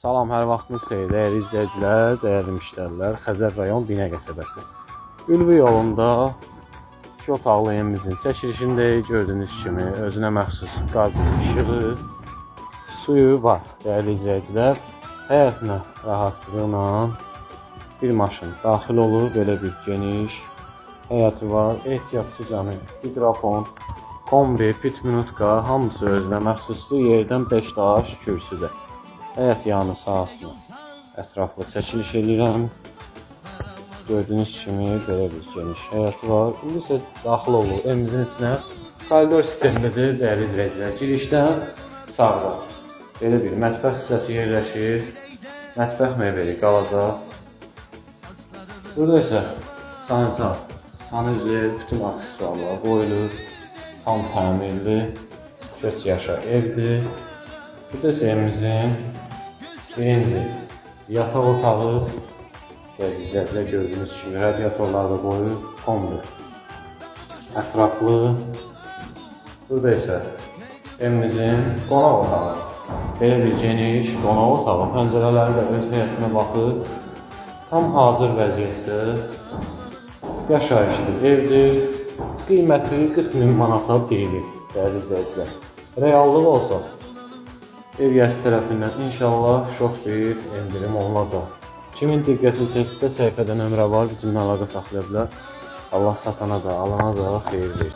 Salam, hər vaxtınız xeyir, dəyərli izləyicilər, dəyərli müştərilər. Xəzər rayon Binə qəsəbəsi. Ülvi yolunda 2 otaqlı evimizin çəkilişindəyik. Gördüyünüz kimi özünə məxsus qaz işığı, suyu var. Dəyərli izləyicilər, həyətinə rahatlıqla bir maşın daxil olur. Belə bir geniş həyəti var. Ehtiyatçı camı, mikrofon, kombi, pit minutka, hamısı özünə məxsusdur. Yerdən 5 daş kürsüdə. Həyət yanı sahasına ətraflı çəkiliş edirəm. Gördüyünüz kimi belə bir geniş həyət var. İndi isə daxil olur evimizin içinə. Koridor sistemidir, dəyərli izləyicilər. Girişdən sağda belə bir mətbəx hissəsi yerləşir. Mətbəx mebeli qalacaq. Burada isə sanitar, sanuzel, bütün aksesuarlar qoyulur. Tam təmirli, köç yaşa evdir. Burada isə evimizin birinci yataq otağı və bizlərlə gördüyünüz kimi radiatorlar da qoyulur, kombi ətraflı. Burada isə evimizin qonaq otağı. Belə bir geniş qonaq otağı, pəncərələri də öz həyətinə baxır. Tam hazır vəziyyətdə yaşayışlı evdir. Qiyməti 40.000 manata deyilir, dəyərli izləyicilər. Reallığı olsa ev yəsi tərəfindən inşallah çox bir endirim olunacaq. Kimin diqqətini çəksə səhifədə nömrə var, bizimlə əlaqə saxlaya bilər. Allah satana da, alana da xeyir verir.